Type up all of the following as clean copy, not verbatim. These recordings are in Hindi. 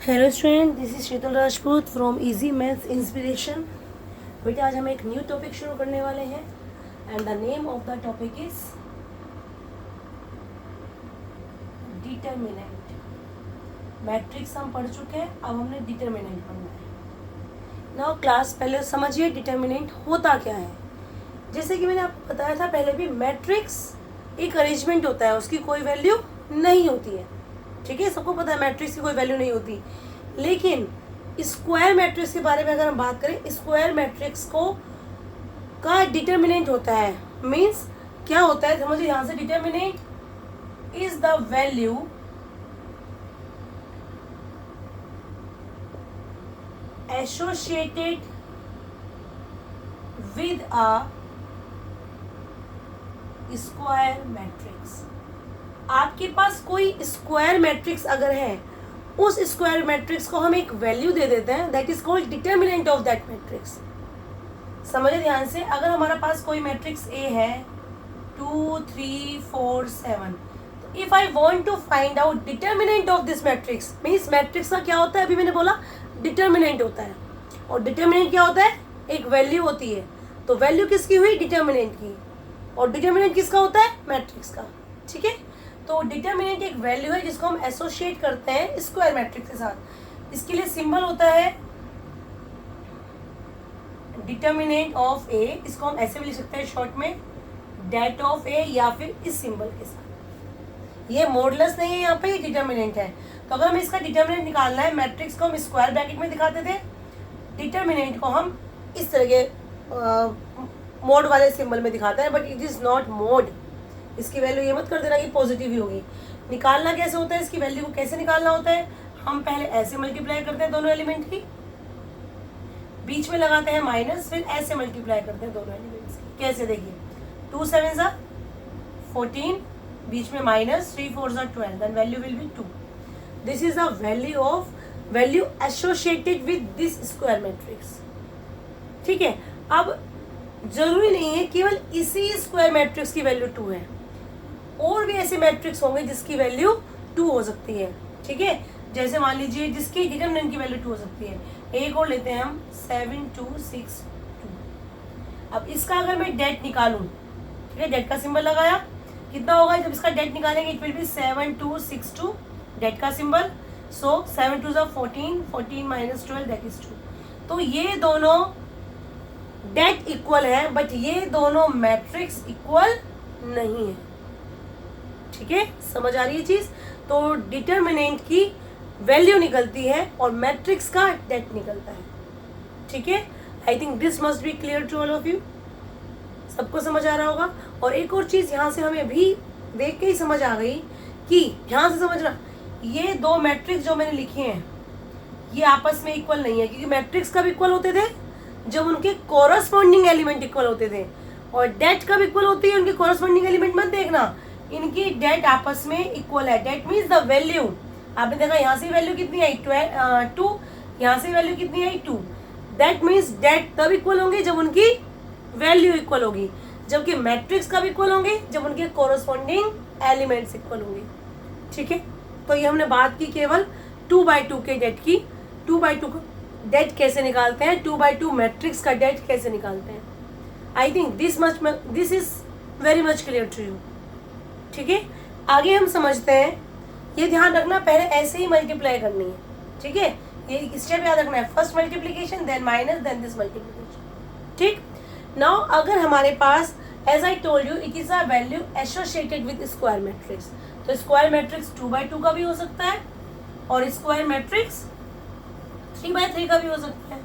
Hello student, this is Sheetal Rajput from easy maths inspiration. बेटा आज हम एक न्यू टॉपिक शुरू करने वाले हैं and the name of the topic is determinant. Matrix हम पढ़ चुके हैं, अब हमने डिटर्मिनेंट पढ़ना है। नाउ क्लास पहले समझिए डिटर्मिनेंट होता क्या है। जैसे कि मैंने आपको बताया था पहले भी, मैट्रिक्स एक अरेंजमेंट होता है, उसकी कोई वैल्यू नहीं होती है। ठीक है, सबको पता है मैट्रिक्स की कोई वैल्यू नहीं होती। लेकिन स्क्वायर मैट्रिक्स के बारे में अगर हम बात करें, स्क्वायर मैट्रिक्स को का डिटर्मिनेंट होता है। मीन्स क्या होता है, समझिए यहाँ से, determinant is the value associated with a square matrix. आपके पास कोई स्क्वायर मैट्रिक्स अगर है, उस स्क्वायर मैट्रिक्स को हम एक वैल्यू दे देते हैं, that is called determinant of that matrix. समझिए ध्यान से, अगर हमारा पास कोई मैट्रिक्स ए है 2 3 4 7, तो if I want to find out determinant of this matrix, means matrix का क्या होता है, अभी मैंने बोला डिटर्मिनेंट होता है। और डिटर्मिनेंट क्या होता है, एक वैल्यू होती है। तो वैल्यू किसकी हुई, डिटर्मिनेंट की। और डिटर्मिनेंट किसका होता है, मैट्रिक्स का। ठीक है, तो डिटर्मिनेंट एक वैल्यू है जिसको हम एसोसिएट करते हैं स्क्वायर मैट्रिक्स के साथ। इसके लिए सिंबल होता है डिटर्मिनेंट ऑफ ए। इसको हम ऐसे भी लिख सकते हैं शॉर्ट में, डेट ऑफ ए, या फिर इस सिंबल के साथ। ये मॉडुलस नहीं है, यहाँ पे ये डिटर्मिनेंट है। तो अगर हमें इसका डिटर्मिनेंट निकालना है, मैट्रिक्स को हम स्क्वायर ब्रैकेट में दिखाते थे, डिटर्मिनेंट को हम इस तरह के मोड वाले सिंबल में दिखाते हैं, but it is not mode. इसकी वैल्यू ये मत कर देना कि पॉजिटिव ही होगी। निकालना कैसे होता है, इसकी वैल्यू को कैसे निकालना होता है, हम पहले ऐसे मल्टीप्लाई करते हैं दोनों एलिमेंट की, बीच में लगाते हैं माइनस, फिर ऐसे मल्टीप्लाई करते हैं दोनों एलिमेंट्स की। कैसे, देखिए 2 7 14, बीच में minus, 3 4 12, then value will be 2। This is the value associated with this square matrix. ठीक है, अब जरूरी नहीं है केवल इसी स्क्वायर मैट्रिक्स की वैल्यू 2 है, और भी ऐसे मैट्रिक्स होंगे जिसकी वैल्यू 2 हो सकती है। ठीक है, जैसे मान लीजिए जिसकी डिटर्मिनेंट की वैल्यू 2 हो सकती है। एक और लेते हैं हम 7 2 6 2। अब इसका अगर मैं डेट निकालूं, ठीक है, डेट का सिंबल लगाया, कितना होगा जब इसका डेट निकालेंगे, इट विल बी 7 2 6 2, डेट का सिंबल। So 7 2 14, 14 - 12 that is 2। तो ये दोनों डेट इक्वल है, बट ये दोनों मैट्रिक्स इक्वल नहीं है। ठीक है, समझ आ रही है चीज। तो डिटर्मिनेंट की वैल्यू निकलती है और मैट्रिक्स का डेट निकलता है। ठीक है, I think this must be clear to all of you. सबको समझ आ रहा होगा। और एक और चीज यहाँ से हमें भी देख के ही समझ आ गई कि ध्यान से समझना, ये दो मैट्रिक्स जो मैंने लिखे हैं ये आपस में इक्वल नहीं है, क्योंकि मैट्रिक्स कब इक्वल होते थे, जब उनके कोरस्पॉन्डिंग एलिमेंट इक्वल होते थे। और डेट कब इक्वल होती है, उनके कोरस्पॉन्डिंग एलिमेंट मत देखना, इनकी डेट आपस में इक्वल है। That means the value. आपने देखा यहाँ से वैल्यू कितनी आई 2, यहाँ से वैल्यू कितनी आई 2। दैट मीन्स डेट तब इक्वल होंगे जब उनकी वैल्यू इक्वल होगी, जबकि मैट्रिक्स कब इक्वल होंगे, जब उनके कोरस्पॉन्डिंग एलिमेंट्स इक्वल होंगे। ठीक है, तो ये हमने बात की केवल 2/2 के डेट की। 2/2 डेट कैसे निकालते हैं, 2/2 मैट्रिक्स का डेट कैसे निकालते हैं। I think this is very much clear to you. ठीक है, आगे हम समझते हैं। ये ध्यान रखना, पहले ऐसे ही मल्टीप्लाई करनी है। ठीक है, ये स्टेप याद रखना है, first multiplication, then minus, then this multiplication. ठीक, नाउ अगर हमारे पास, as I told you, it is a value associated with square matrix. तो स्क्वायर मैट्रिक्स 2/2 का भी हो सकता है, और स्क्वायर मैट्रिक्स 3/3 का भी हो सकता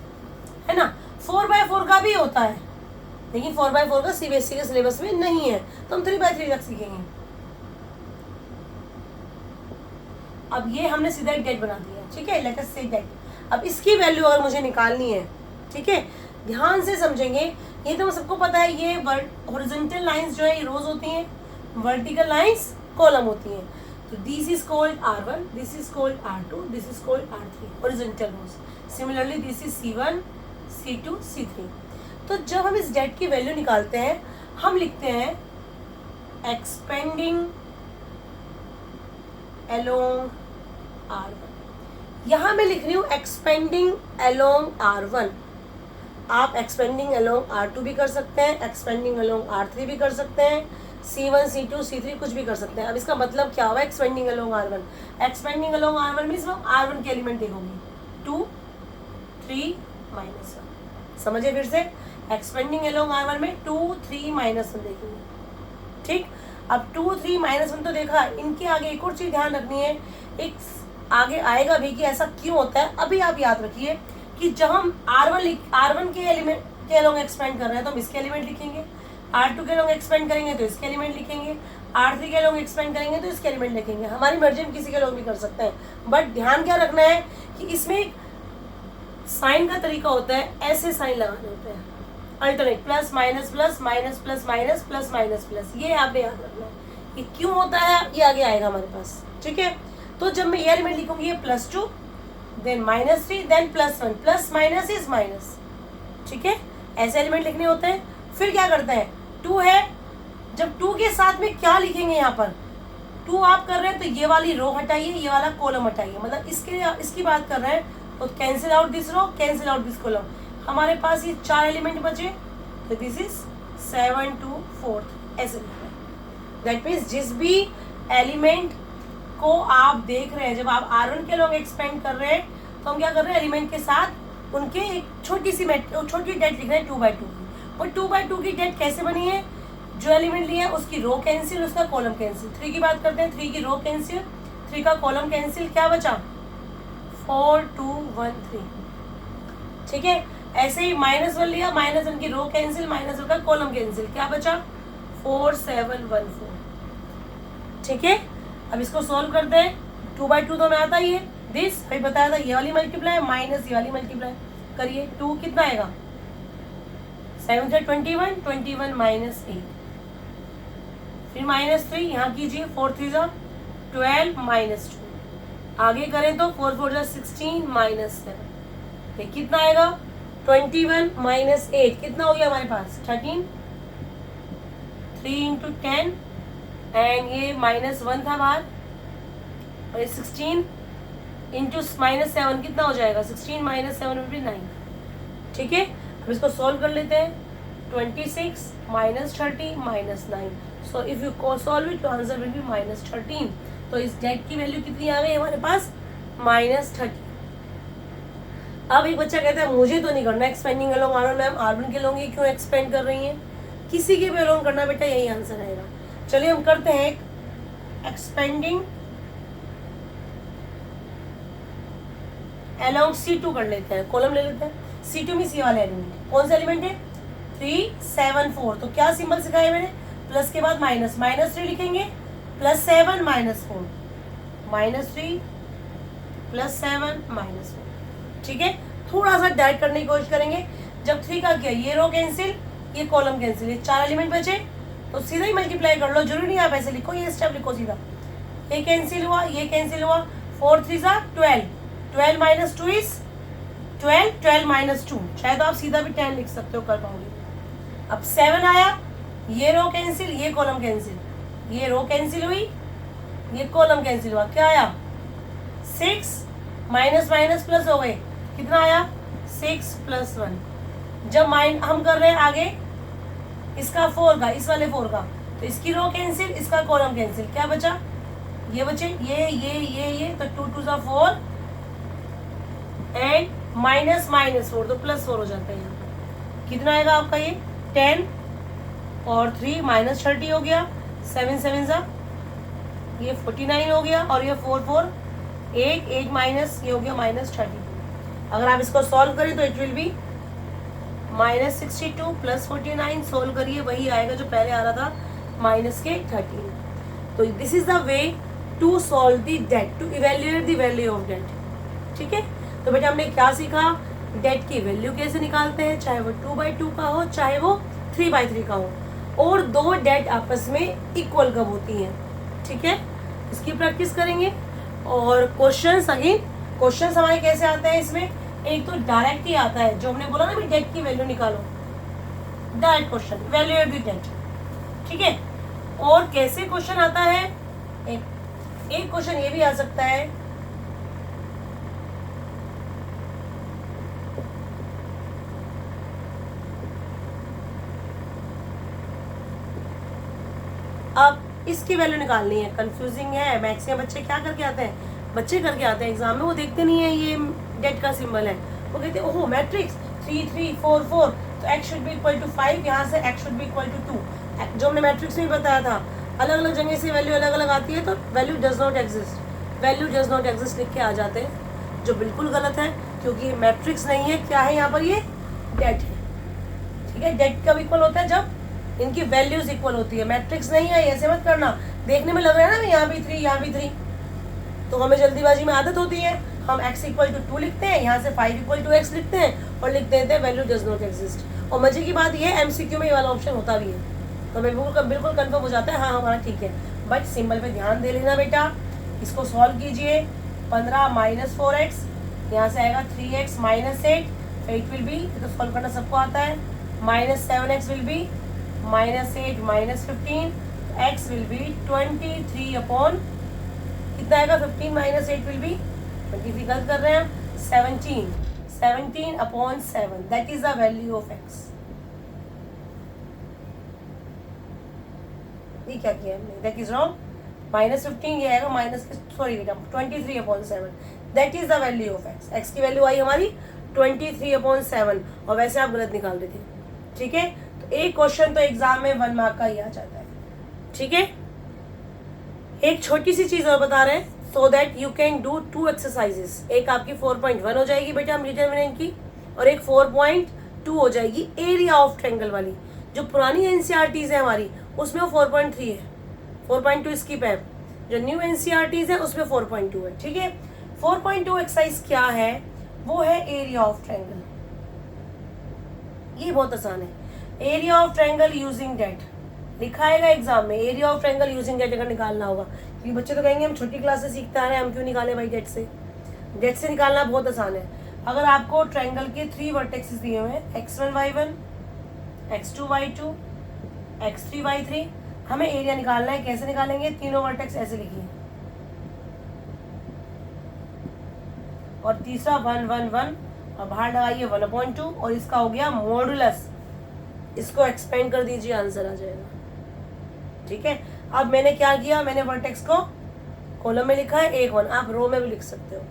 है ना। 4/4 का भी होता है, लेकिन 4/4 का सीबीएसई के सिलेबस में नहीं है, तो हम 3/3 तक सीखेंगे। अब ये हमने सीधा एक डेट बना दिया। ठीक है, लेट अस से डेट। अब इसकी वैल्यू अगर मुझे निकालनी है, ठीक है, ध्यान से समझेंगे। ये तो सबको पता है, ये हॉरिजॉन्टल लाइंस जो है ये रोज होती हैं, वर्टिकल लाइंस कॉलम होती हैं। तो this is called R1, this is called R2, this is called R3, horizontal rows. Similarly this is C1, C2, C3। तो जब हम इस डेट की वैल्यू निकालते हैं, हम लिखते हैं एक्सपेंडिंग along R1। यहाँ मैं लिख रही हूँ एक्सपेंडिंग अलोंग R1, आप एक्सपेंडिंग अलोंग R2 भी कर सकते हैं, एक्सपेंडिंग अलोंग R3 भी कर सकते हैं, C1 C2 C3 कुछ भी कर सकते हैं। अब इसका मतलब क्या हुआ expanding along R1? Expanding along R1 means हम R1 के एलिमेंट देखोगे 2 3 -1। समझिए फिर से, एक्सपेंडिंग अलोंग R1 में 2 3 -1 देखेंगे। ठीक, अब 2 3 -1 तो देखा, इनके आगे एक और चीज ध्यान रखनी है, एक आगे आएगा भी कि ऐसा क्यों होता है। अभी आप याद रखिए कि जब हम R1 के एलिमेंट के अलोंग एक्सपेंड कर रहे हैं तो हम इसके एलिमेंट लिखेंगे, R2 के अलोंग एक्सपेंड करेंगे तो इसके एलिमेंट लिखेंगे, R3 के अलोंग एक्सपेंड करेंगे तो इसके एलिमेंट लिखेंगे। हमारी मर्जी हम किसी के अलोंग भी कर सकते हैं, बट ध्यान क्या रखना है कि इसमें साइन का तरीका होता है, ऐसे साइन लगाने होते हैं, alternate, plus minus plus minus plus minus plus minus plus. ये आपने याद रखना है, ये क्यों होता है, ये आगे आएगा हमारे पास। ठीक है, तो जब मैं ये एलिमेंट लिखूंगी ये +2 then -3 then +1, plus minus is minus. ठीक है, ऐसे एलिमेंट लिखने होते हैं। फिर क्या करते हैं, 2 है, जब 2 के साथ में क्या लिखेंगे, यहाँ पर 2 आप कर रहे हैं तो ये वाली रो हटाइए, ये वाला कॉलम हटाइए, मतलब इसकी बात कर रहे हैं तो cancel out this row, cancel out this column. हमारे पास ये 4 एलिमेंट बचे, तो दिस इज 7 to 4, ऐसे लिखना है। दैट मीन्स जिस भी एलिमेंट को आप देख रहे हैं, जब आप R1 के लोग एक्सपेंड कर रहे हैं तो हम क्या कर रहे हैं, एलिमेंट के साथ उनके एक छोटी डेट लिख रहे हैं 2/2 की। और 2/2 की डेट कैसे बनी है, जो एलिमेंट लिया है उसकी रो कैंसिल, उसका कॉलम कैंसिल। 3 की बात करते हैं, 3 की रो कैंसिल, 3 का कॉलम कैंसिल, क्या बचा 4 2 1 3। ठीक है, ऐसे ही -1 लिया, -1 की रो कैंसिल, -1 का कॉलम कैंसिल, क्या बचा 4 7 1 4। ठीक है, अब इसको सॉल्व करते हैं। 2/2 तो हमें आता ही है, दिस अभी बताया था, ये वाली मल्टीप्लाई माइनस ये वाली मल्टीप्लाई करिए, 2 कितना आएगा 7 से 21 21 -8, फिर -3 यहाँ कीजिए, 4 3 12 -2, आगे करें तो 4 4 16 -7, ये कितना आएगा 21 -8, कितना हो गया हमारे पास 13, 3 into 10 एंड ये -1 था बाहर, और 16 इंटू -7 कितना हो जाएगा 16 -7 विल बी 9। ठीक है, अब इसको सॉल्व कर लेते हैं, 26 -30 -9, so if you solve it answer will be -13। तो इस डेट की वैल्यू कितनी आ गई हमारे पास -30। अब एक बच्चा कहता है मुझे तो नहीं करना expanding along R1, ma'am R1 के लोग ये क्यों एक्सपेंड कर रही हैं, किसी के भी अलोंग करना बेटा, यही आंसर आएगा। चलिए हम करते हैं एक्सपेंडिंग अलोंग C2 कर लेते हैं, कॉलम ले लेते हैं। C2 में C वाला एलिमेंट, कौन सा एलिमेंट है 3 7 4, तो क्या सिंबल सिखाया मैंने, प्लस के बाद -3 लिखेंगे, +7 -4, -3 +7 -4। ठीक है, थोड़ा सा डाइट करने की कोशिश करेंगे। जब 3 का किया, ये रो कैंसिल, ये कॉलम कैंसिल, ये 4 एलिमेंट बचे तो सीधा ही मल्टीप्लाई कर लो, जरूरी नहीं आप ऐसे लिखो, ये स्टेप लिखो सीधा, ये कैंसिल हुआ, ये कैंसिल हुआ, 4 3 12, 12 - 2 इज 12, 12 - 2, शायद आप सीधा भी 10 लिख सकते हो, कर पाओगे। अब 7 आया, ये रो कैंसिल, ये कॉलम कैंसिल, ये रो कैंसिल हुई, ये कॉलम कैंसिल हुआ, क्या आया 6 माइनस प्लस हो गए, कितना आया 6 + 1। जब हम कर रहे हैं आगे इसका 4 का, इस वाले 4 का, तो इसकी रो कैंसिल, इसका कॉलम कैंसिल, क्या बचा ये बचे, ये तो 2 2 4 एंड -4 तो +4 हो जाता है यहाँ पर। कितना आएगा आपका ये 10 और 3 -30 हो गया, 7 7 ये 49 हो गया, और ये 4 4 8 माइनस ये हो गया -32। अगर आप इसको सॉल्व करें तो इट विल बी -62 + 49, सोल्व करिए वही आएगा जो पहले आ रहा था -13। तो this is the way to solve the det, to evaluate the value of det. ठीक है, तो बेटा हमने क्या सीखा, डेट की वैल्यू कैसे निकालते हैं, चाहे वो 2/2 का हो चाहे वो 3/3 का हो, और दो डेट आपस में इक्वल कब होती हैं। ठीक है, इसकी प्रैक्टिस करेंगे। और क्वेश्चंस अगेन, क्वेश्चंस हमारे कैसे आते हैं इसमें, एक तो डायरेक्ट ही आता है, जो हमने बोला ना भी डेट की वैल्यू निकालो, direct question evaluate the det. ठीक है, और कैसे क्वेश्चन आता है, एक क्वेश्चन ये भी आ सकता है अब इसकी वैल्यू निकालनी है, कंफ्यूजिंग है। मैथ्स के बच्चे क्या करके आते हैं, बच्चे करके आते हैं एग्जाम में, वो देखते नहीं है ये डेट का सिंबल है, वो कहते हैं ओहो मैट्रिक्स 3 3 4 4 तो x should be equal to 5, यहाँ से x should be equal to 2। जो हमने मैट्रिक्स में बताया था, अलग अलग जगह से वैल्यू अलग अलग आती है तो value does not exist, value does not exist लिख के आ जाते हैं, जो बिल्कुल गलत है, क्योंकि ये मैट्रिक्स नहीं है। क्या है यहाँ पर, ये डेट है। ठीक है, डेट कब इक्वल होता है, जब इनकी वैल्यूज इक्वल होती है, मैट्रिक्स नहीं है। ऐसे मत करना, देखने में लग रहा है ना यहाँ भी 3 यहाँ भी 3, तो हमें जल्दीबाजी में आदत होती है, हम x इक्वल टू 2 लिखते हैं, यहाँ से 5 इक्वल टू x लिखते हैं और लिख देते हैं वैल्यू डज नॉट एग्जिस्ट। और मजे की बात ये MCQ में ये वाला ऑप्शन होता भी है, तो हमें बिल्कुल कन्फर्म हो जाता है हाँ हमारा ठीक है। बट सिंबल पे ध्यान दे लेना बेटा, इसको सॉल्व कीजिए। 15 माइनस 4x, यहाँ से आएगा 3x माइनस 8, तो इट विल बी, तो सॉल्व करना सबको आता है, minus 7x will be minus 8 minus 15, x will be 23 upon कितना आएगा, 15 माइनस 8 विल बी 23, गलत कर रहे हैं हम, 17 upon 7, that is the value of x। ये क्या किया हमने, दैट इज रॉन्ग, माइनस 15 ये आएगा माइनस, सॉरी बेटा 23 upon 7, that is the value of x। x की वैल्यू आई हमारी 23 अपॉन 7, और वैसे आप गलत निकाल रहे थे। ठीक है, तो एक क्वेश्चन तो एग्जाम में 1 मार्क का ही आ जाता है। ठीक है, एक छोटी सी चीज और बता रहे हैं, so that you can do 2 exercises. एक आपकी 4.1 हो जाएगी बेटा हम डिटरमिनेंट की, और एक 4.2 हो जाएगी एरिया ऑफ ट्रायंगल वाली। जो पुरानी एनसीईआरटीज है हमारी उसमें वो 4.3 है, 4.2 स्किप है। जो न्यू एनसीईआरटीज है उसमें 4.2 है। ठीक है, 4.2 एक्सरसाइज क्या है, वो है एरिया ऑफ ट्रायंगल। ये बहुत आसान है, area of triangle using det लिखा आएगा एग्जाम में, area of triangle using det अगर निकालना होगा, क्योंकि बच्चे तो कहेंगे हम छोटी क्लास से सीखते आ रहे हैं, हम क्यों निकालें भाई डेट से। डेट से निकालना बहुत आसान है। अगर आपको ट्रायंगल के 3 वर्टेक्सेस दिए हुए हैं, x1 y1, x2 y2, x3 y3, हमें एरिया निकालना है। कैसे निकालेंगे, तीनों वर्टेक्स ऐसे लिखिए, और तीसरा 1 1 1, और बाहर लगाइए 1/2, और इसका हो गया मॉडुलस, इसको एक्सपेंड कर दीजिए, आंसर आ जाएगा। ठीक है, अब मैंने क्या किया, मैंने वर्टेक्स को कॉलम में लिखा है 1 1, आप रो में भी लिख सकते हो।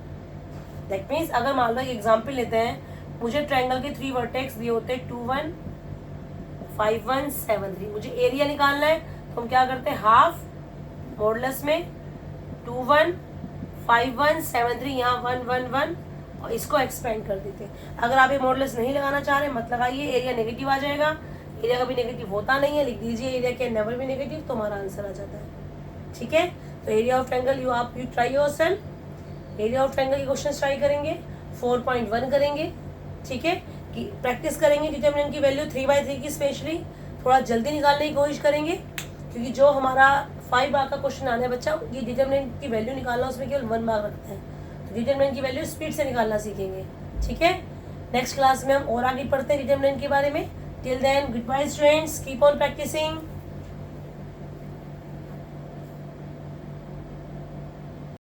दैट मीन्स अगर मान लो एक एग्जाम्पल लेते हैं, मुझे ट्रायंगल के 3 वर्टेक्स दिए होते हैं 2 1 5 1 7 3, मुझे एरिया निकालना है, तो हम क्या करते हैं, हाफ मॉडुलस में 2 1 5 1 7 3, यहाँ 1 1 1, और इसको एक्सपेंड कर देते हैं। अगर आप ये मॉडुलस नहीं लगाना चाह रहे, मत लगाइए, एरिया नेगेटिव आ जाएगा। एरिया कभी नेगेटिव होता नहीं है, लिख दीजिए area can never be negative, तो हमारा आंसर आ जाता है। ठीक है, तो area of triangle you try yourself. Area of triangle के क्वेश्चन ट्राई करेंगे, 4.1 करेंगे। ठीक है, कि प्रैक्टिस करेंगे डिटरमिनेंट की वैल्यू 3/3 की, स्पेशली थोड़ा जल्दी निकालने की कोशिश करेंगे, क्योंकि जो हमारा 5 मार्क का क्वेश्चन आने है बच्चा, ये डिटरमिनेंट की वैल्यू निकालना उसमें केवल 1 मार्क रखते हैं, तो डिटरमिनेंट की वैल्यू स्पीड से निकालना सीखेंगे। ठीक है, नेक्स्ट क्लास में हम और आगे पढ़ते हैं डिटरमिनेंट के बारे में। Till then good bye students, keep on practising.